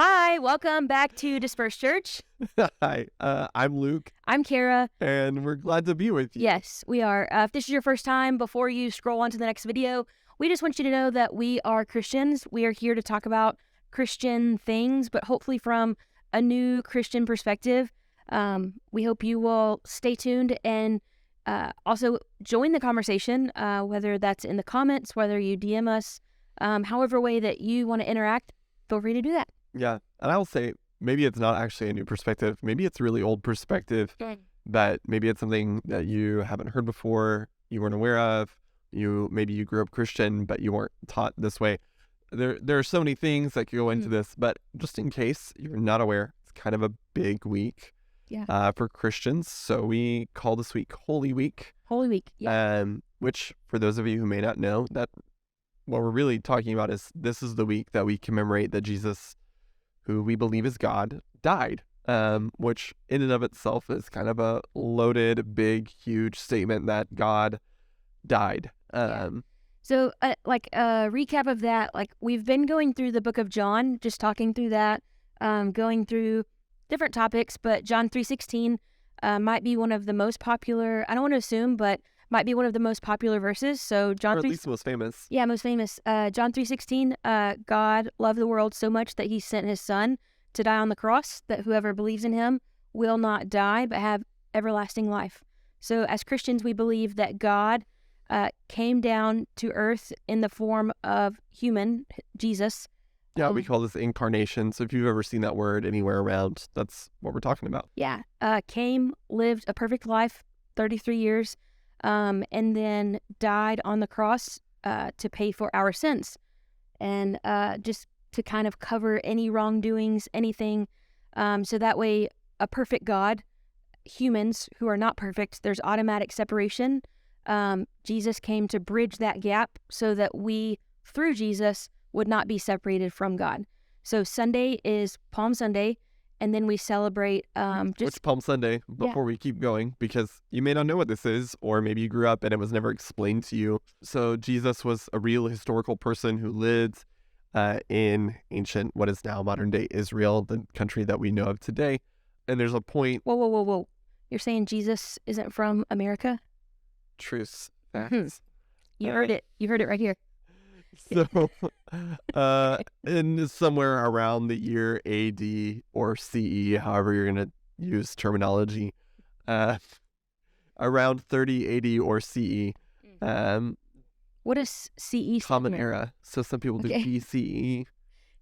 Hi, welcome back to Dispersed Church. Hi, I'm Luke, I'm Kara. and we're glad to be with you. Yes, we are. If this is your first time, before you scroll on to the next video, we just want you to know that we are Christians. We are here to talk about Christian things, but hopefully from a new Christian perspective. We hope you will stay tuned and also join the conversation, whether that's in the comments, whether you DM us, however way that you want to interact, feel free to do that. Yeah, and I will say, maybe it's not actually a new perspective. Maybe it's a really old perspective, but maybe it's something that you haven't heard before, you weren't aware of. Maybe you grew up Christian, but you weren't taught this way. There are so many things that could go into this, but just in case you're not aware, it's kind of a big week for Christians. So we call this week Holy Week. Holy Week, yeah. Which, for those of you who may not know, that what we're really talking about is this is the week that we commemorate that Jesus, who we believe is God, died, which in and of itself is kind of a loaded, big, huge statement that God died. So, a recap of that, we've been going through the book of John, just talking through that, going through different topics, but John 3:16 might be one of the most popular, I don't want to assume, but might be one of the most popular verses. So John, or at least most famous. Yeah, most famous. John 3:16, God loved the world so much that he sent his son to die on the cross, that whoever believes in him will not die, but have everlasting life. So as Christians, we believe that God came down to earth in the form of human, Jesus. Yeah, we call this incarnation. So if you've ever seen that word anywhere around, that's what we're talking about. Yeah, came, lived a perfect life, 33 years, and then died on the cross to pay for our sins, and just to kind of cover any wrongdoings, anything, so that way a perfect God, humans who are not perfect, there's automatic separation. Jesus came to bridge that gap so that we, through Jesus, would not be separated from God. So Sunday is Palm Sunday, and then we celebrate Which Palm Sunday, before we keep going, because you may not know what this is, or maybe you grew up and it was never explained to you. So Jesus was a real historical person who lived in ancient, what is now modern day Israel, the country that we know of today. And there's a point... Whoa. You're saying Jesus isn't from America? Truth. Facts. You heard it. You heard it right here. So, in somewhere around the year AD or CE, however you're going to use terminology, around 30 AD or CE. What is CE? Common era. So some people do BCE.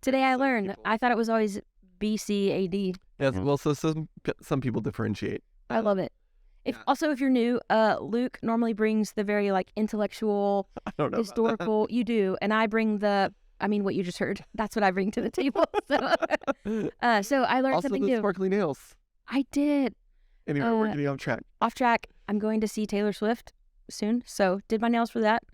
Today I learned. I thought it was always BC AD. Yes, well, so some people differentiate. I love it. If you're new, Luke normally brings the very intellectual, historical. You do, and I bring what you just heard. That's what I bring to the table. So I learned something new. Also the sparkly nails. I did. Anyway, we're getting off track. Off track. I'm going to see Taylor Swift soon, so did my nails for that.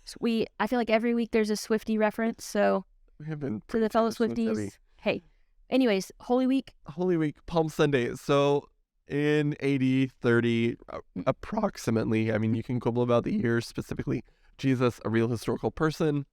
So I feel like every week there's a Swiftie reference. So we have been to the fellow Swifties. Hey, anyways, Holy Week, Palm Sunday. So in AD 30, approximately, I mean, you can quibble about the years specifically, Jesus, a real historical person,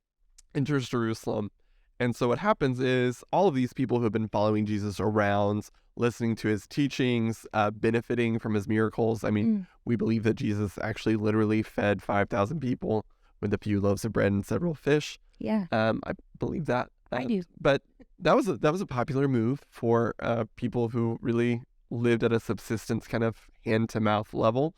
enters Jerusalem. And so what happens is all of these people who have been following Jesus around, listening to his teachings, benefiting from his miracles. I mean, we believe that Jesus actually literally fed 5,000 people with a few loaves of bread and several fish. Yeah. I believe that. I do. But that was a popular move for people who really lived at a subsistence kind of hand-to-mouth level.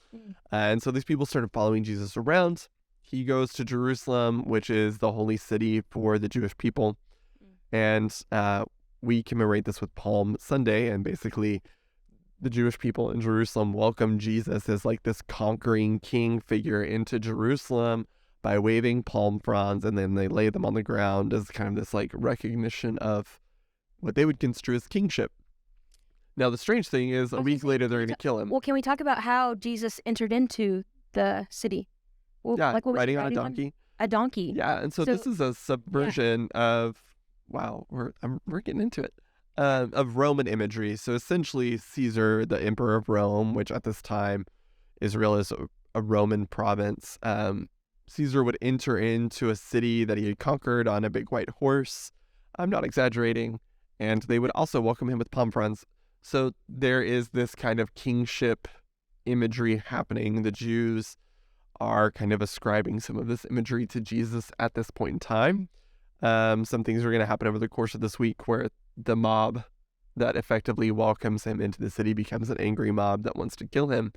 And so these people started following Jesus around. He goes to Jerusalem, which is the holy city for the Jewish people. And we commemorate this with Palm Sunday. And basically, the Jewish people in Jerusalem welcome Jesus as this conquering king figure into Jerusalem by waving palm fronds. And then they lay them on the ground as kind of this recognition of what they would construe as kingship. Now, the strange thing is, a week later, they're going to kill him. Well, can we talk about how Jesus entered into the city? Well, riding on a donkey. A donkey. Yeah, and so this is a subversion of, we're getting into it, of Roman imagery. So essentially, Caesar, the emperor of Rome, which at this time, Israel is a Roman province, Caesar would enter into a city that he had conquered on a big white horse. I'm not exaggerating. and they would also welcome him with palm fronds. So there is this kind of kingship imagery happening. The Jews are kind of ascribing some of this imagery to Jesus at this point in time. Some things are going to happen over the course of this week where the mob that effectively welcomes him into the city becomes an angry mob that wants to kill him.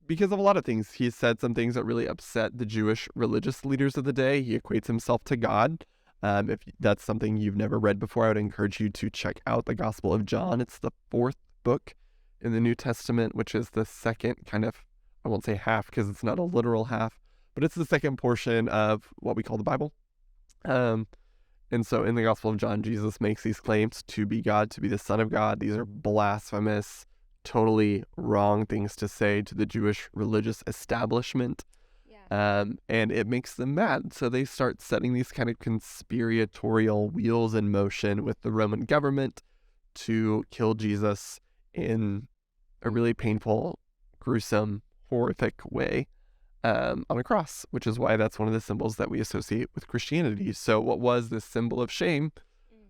Because of a lot of things. He said some things that really upset the Jewish religious leaders of the day. He equates himself to God. If that's something you've never read before, I would encourage you to check out the Gospel of John. It's the 4th book in the New Testament, which is the second kind of, I won't say half because it's not a literal half, but it's the second portion of what we call the Bible. And so in the Gospel of John, Jesus makes these claims to be God, to be the Son of God. These are blasphemous, totally wrong things to say to the Jewish religious establishment. And it makes them mad. So they start setting these kind of conspiratorial wheels in motion with the Roman government to kill Jesus in a really painful, gruesome, horrific way on a cross, which is why that's one of the symbols that we associate with Christianity. So what was this symbol of shame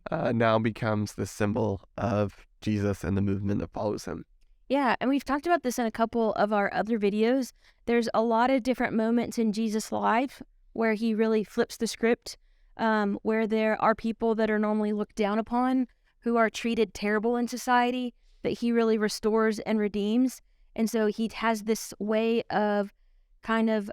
now becomes the symbol of Jesus and the movement that follows him. Yeah, and we've talked about this in a couple of our other videos. There's a lot of different moments in Jesus' life where he really flips the script, where there are people that are normally looked down upon, who are treated terrible in society, that he really restores and redeems. And so he has this way of kind of,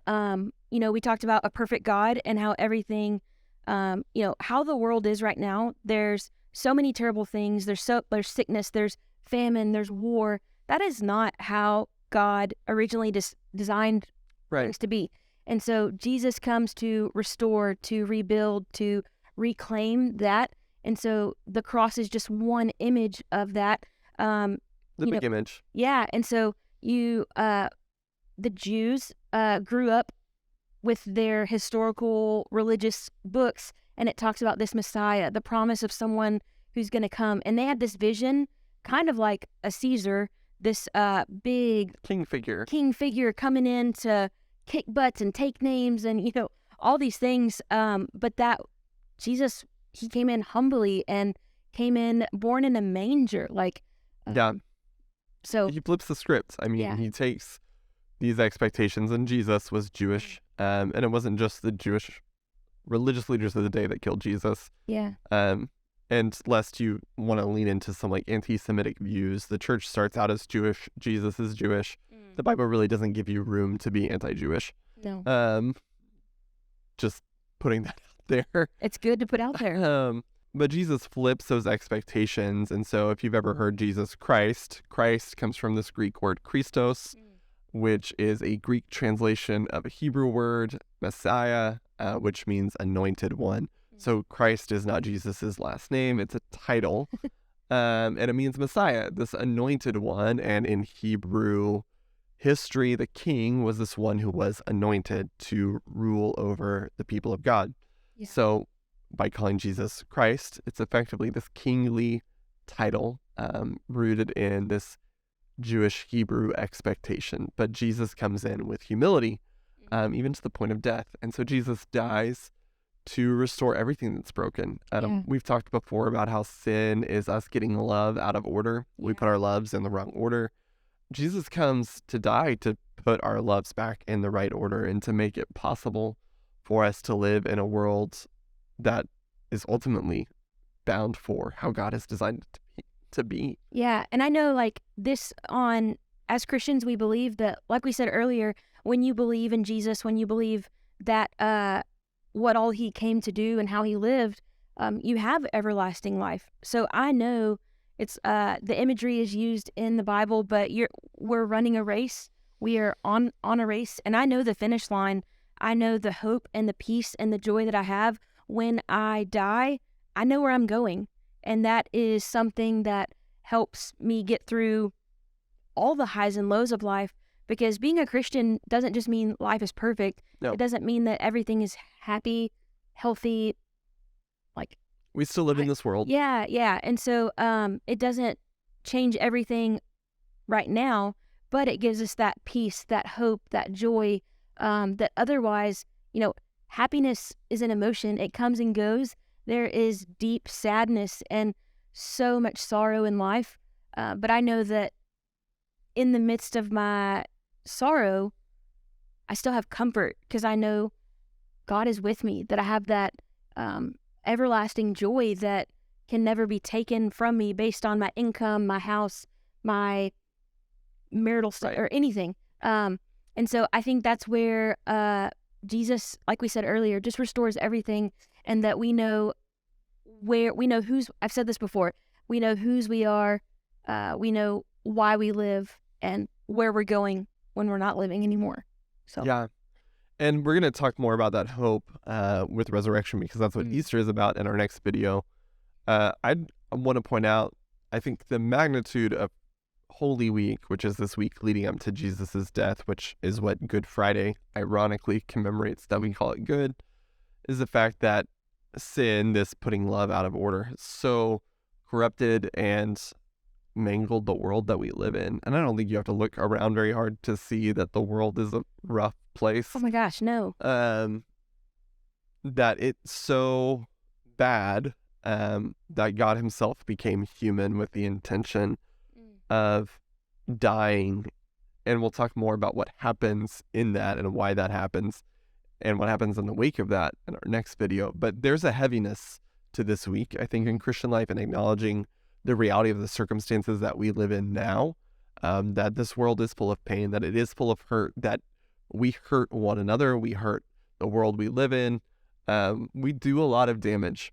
we talked about a perfect God and how everything, how the world is right now. There's so many terrible things. There's sickness, there's famine, there's war. That is not how God originally designed things to be. And so Jesus comes to restore, to rebuild, to reclaim that. And so the cross is just one image of that. The big image. Yeah. And so the Jews grew up with their historical religious books, and it talks about this Messiah, the promise of someone who's going to come. And they had this vision, kind of like a Caesar, this big king figure coming in to kick butts and take names and, all these things. But that Jesus, he came in humbly and came in born in a manger. So he flips the script. I mean, he takes these expectations, and Jesus was Jewish. And it wasn't just the Jewish religious leaders of the day that killed Jesus. Yeah. And lest you want to lean into some anti-Semitic views, the church starts out as Jewish. Jesus is Jewish. The Bible really doesn't give you room to be anti-Jewish. No. Just putting that out there. It's good to put out there. But Jesus flips those expectations. And so if you've ever heard Jesus Christ comes from this Greek word Christos, which is a Greek translation of a Hebrew word, Messiah, which means anointed one. So Christ is not Jesus's last name. It's a title. And it means Messiah, this anointed one. And in Hebrew history, the king was this one who was anointed to rule over the people of God. Yeah. So by calling Jesus Christ, it's effectively this kingly title rooted in this Jewish Hebrew expectation. But Jesus comes in with humility, even to the point of death. And so Jesus dies to restore everything that's broken. We've talked before about how sin is us getting love out of order. We put our loves in the wrong order. Jesus comes to die to put our loves back in the right order and to make it possible for us to live in a world that is ultimately bound for how God has designed it to be. Yeah, and I know as Christians, we believe that, like we said earlier, when you believe in Jesus, when you believe that what all he came to do and how he lived, you have everlasting life. So I know it's the imagery is used in the Bible, but we're running a race. We are on a race, and I know the finish line. I know the hope and the peace and the joy that I have when I die. I know where I'm going, and that is something that helps me get through all the highs and lows of life. Because being a Christian doesn't just mean life is perfect. No. It doesn't mean that everything is happy, healthy, we still live in this world. Yeah. And so it doesn't change everything right now, but it gives us that peace, that hope, that joy, that otherwise, happiness is an emotion. It comes and goes. there is deep sadness and so much sorrow in life. But I know that in the midst of my sorrow, I still have comfort because I know God is with me, that I have that everlasting joy that can never be taken from me based on my income, my house, my marital stuff, or anything. And so I think that's where Jesus, like we said earlier, just restores everything, and that we know I've said this before, we know whose we are, we know why we live, and where we're going when we're not living anymore. So Yeah. And we're going to talk more about that hope with resurrection, because that's what Easter is about in our next video. I want to point out, I think the magnitude of Holy Week, which is this week leading up to Jesus's death, which is what Good Friday ironically commemorates that we call it good, is the fact that sin, this putting love out of order, has so corrupted and mangled the world that we live in. And I don't think you have to look around very hard to see that the world is a rough place. oh my gosh, no. That it's so bad that God himself became human with the intention of dying. And we'll talk more about what happens in that and why that happens and what happens in the wake of that in our next video. But there's a heaviness to this week, I think, in Christian life, and acknowledging the reality of the circumstances that we live in now, that this world is full of pain, that it is full of hurt, that we hurt one another, we hurt the world we live in. We do a lot of damage.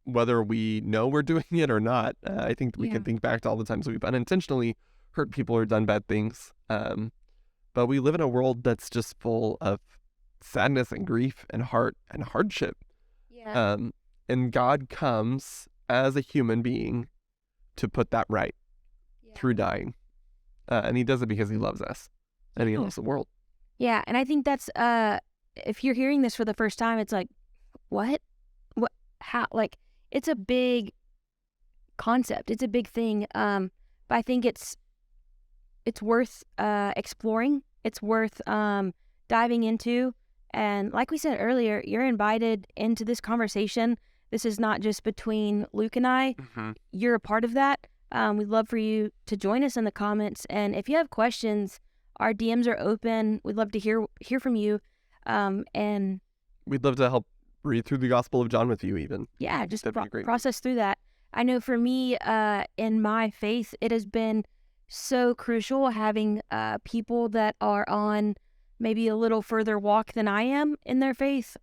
Whether we know we're doing it or not. I think we can think back to all the times we've unintentionally hurt people or done bad things. But we live in a world that's just full of sadness and grief and heart and hardship. Yeah. And God comes as a human being to put that right through dying. And he does it because he loves us and he loves the world. Yeah, and I think that's, if you're hearing this for the first time, it's like, what? How? Like, it's a big concept. It's a big thing. But I think it's worth exploring. It's worth diving into. And like we said earlier, you're invited into this conversation. This is not just between Luke and I. You're a part of that. We'd love for you to join us in the comments. And if you have questions, our DMs are open. We'd love to hear from you. And we'd love to help read through the Gospel of John with you even. Yeah, just process through that. I know for me, in my faith, it has been so crucial having people that are on maybe a little further walk than I am in their faith.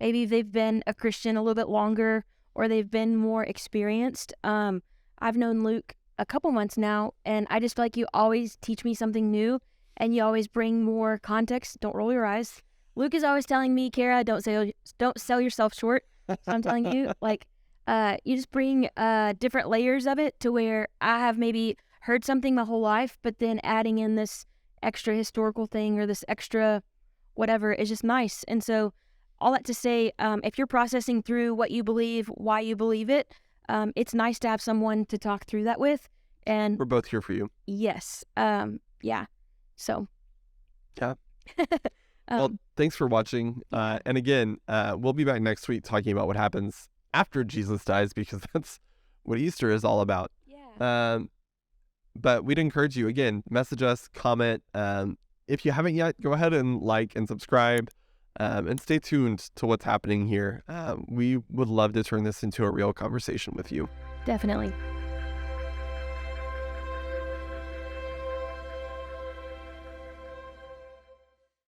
Maybe they've been a Christian a little bit longer, or they've been more experienced. I've known Luke a couple months now, and I just feel like you always teach me something new, and you always bring more context. Don't roll your eyes. Luke is always telling me, Kara, don't sell yourself short. So I'm telling you, like, you just bring different layers of it to where I have maybe heard something my whole life, but then adding in this extra historical thing or this extra whatever is just nice. And so all that to say, if you're processing through what you believe, why you believe it, it's nice to have someone to talk through that with. And we're both here for you. Yes. Yeah. So. Yeah. Well, thanks for watching. And again, we'll be back next week talking about what happens after Jesus dies, because that's what Easter is all about. Yeah. But we'd encourage you, again, message us, comment. If you haven't yet, go ahead and like and subscribe, and stay tuned to what's happening here. We would love to turn this into a real conversation with you. Definitely.